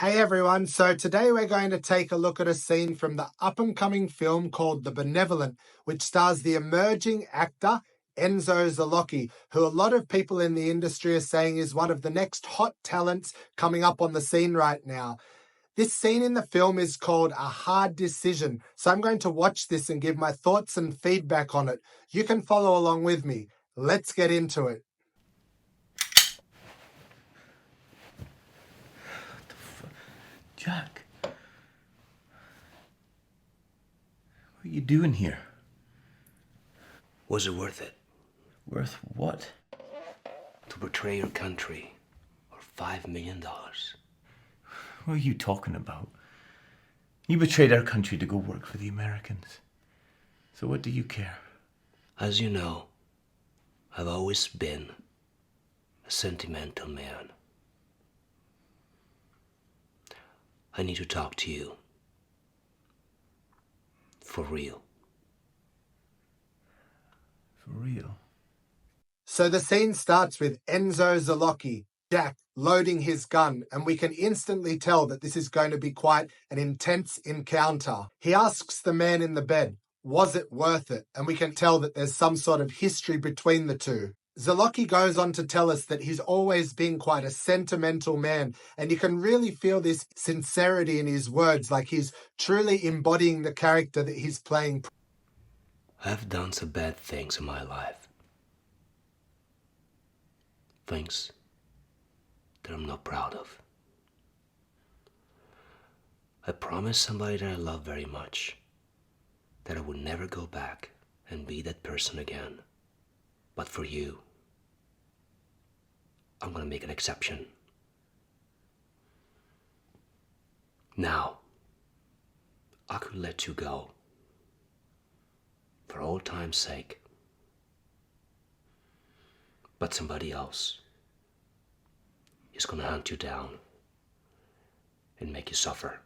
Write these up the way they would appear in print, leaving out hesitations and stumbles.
Hey everyone, so today we're going to take a look at a scene from the up-and-coming film called The Benevolent, which stars the emerging actor Enzo Zelocchi, who a lot of people in the industry are saying is one of the next hot talents coming up on the scene right now. This scene in the film is called A Hard Decision, so I'm going to watch this and give my thoughts and feedback on it. You can follow along with me. Let's get into it. Jack, what are you doing here? Was it worth it? Worth what? To betray your country for $5 million? What are you talking about? You betrayed our country to go work for the Americans. So what do you care? As you know, I've always been a sentimental man. I need to talk to you. For real. For real? So the scene starts with Enzo Zelocchi, Jack, loading his gun, and we can instantly tell that this is going to be quite an intense encounter. He asks the man in the bed, was it worth it? And we can tell that there's some sort of history between the two. Zelocchi goes on to tell us that he's always been quite a sentimental man, and you can really feel this sincerity in his words, like he's truly embodying the character that he's playing. I've done some bad things in my life. Things that I'm not proud of. I promised somebody that I love very much that I would never go back and be that person again. But for you, I'm gonna make an exception. Now, I could let you go for old time's sake. But somebody else is gonna hunt you down and make you suffer.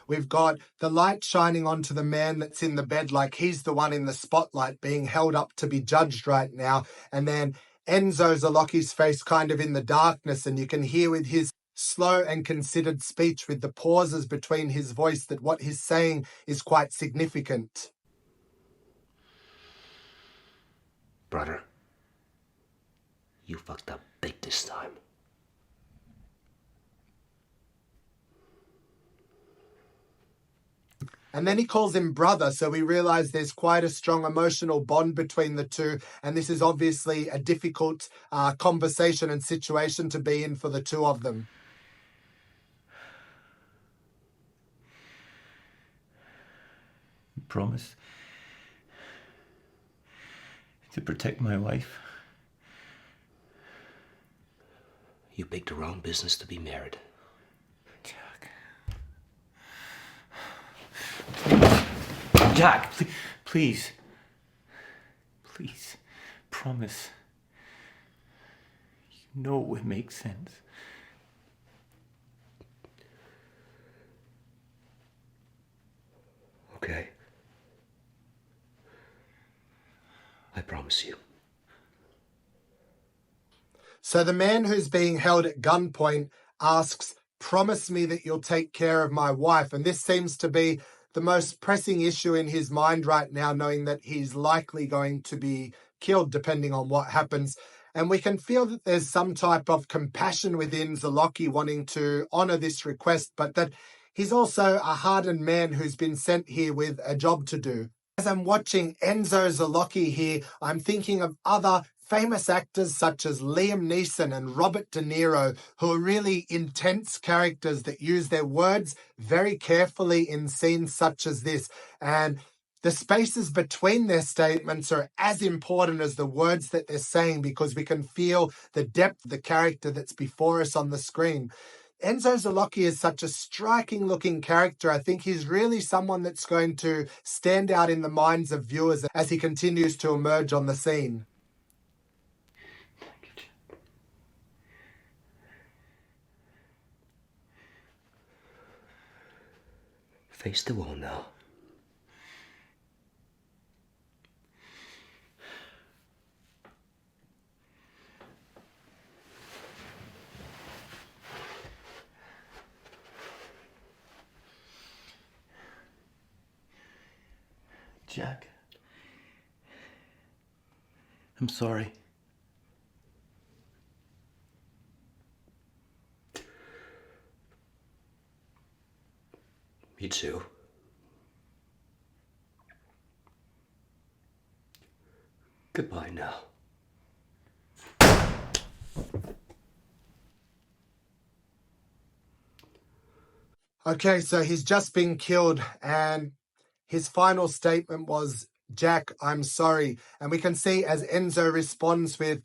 We've got the light shining onto the man that's in the bed like he's the one in the spotlight being held up to be judged right now. And then Enzo Zelocchi's face kind of in the darkness, and you can hear with his slow and considered speech with the pauses between his voice that what he's saying is quite significant. Brother, you fucked up big this time. And then he calls him brother, so we realize there's quite a strong emotional bond between the two, and this is obviously a difficult conversation and situation to be in for the two of them. You promised to protect my wife. You picked the wrong business to be married. Jack, please, promise. You know it would make sense. Okay. I promise you. So the man who's being held at gunpoint asks, promise me that you'll take care of my wife. And this seems to be the most pressing issue in his mind right now, knowing that he's likely going to be killed depending on what happens. And we can feel that there's some type of compassion within Zelocchi wanting to honor this request, but that he's also a hardened man who's been sent here with a job to do. As I'm watching Enzo Zelocchi here, I'm thinking of other famous actors such as Liam Neeson and Robert De Niro, who are really intense characters that use their words very carefully in scenes such as this. And the spaces between their statements are as important as the words that they're saying, because we can feel the depth of the character that's before us on the screen. Enzo Zelocchi is such a striking looking character. I think he's really someone that's going to stand out in the minds of viewers as he continues to emerge on the scene. Face the wall now. Jack. I'm sorry. Me too. Goodbye now. Okay, so he's just been killed, and his final statement was, Jack, I'm sorry. And we can see as Enzo responds with,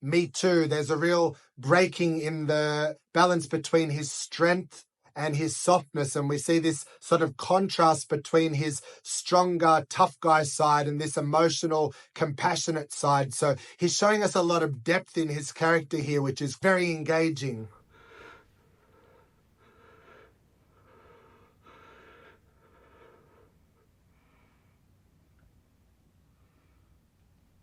me too, there's a real breaking in the balance between his strength and his softness. And we see this sort of contrast between his stronger, tough guy side and this emotional, compassionate side. So he's showing us a lot of depth in his character here, which is very engaging.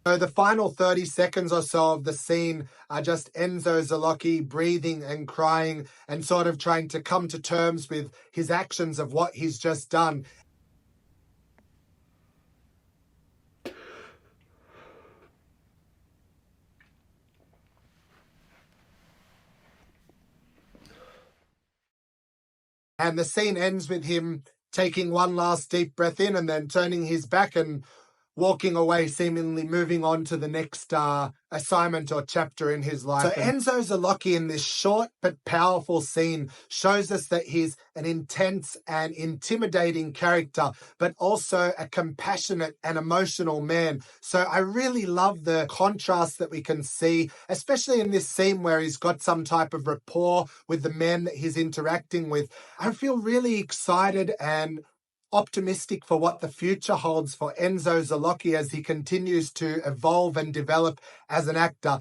So the final 30 seconds or so of the scene are just Enzo Zelocchi breathing and crying and sort of trying to come to terms with his actions of what he's just done. And the scene ends with him taking one last deep breath in and then turning his back and walking away, seemingly moving on to the next assignment or chapter in his life. So Enzo Zelocchi in this short but powerful scene shows us that he's an intense and intimidating character, but also a compassionate and emotional man. So I really love the contrast that we can see, especially in this scene where he's got some type of rapport with the men that he's interacting with. I feel really excited and optimistic for what the future holds for Enzo Zelocchi as he continues to evolve and develop as an actor.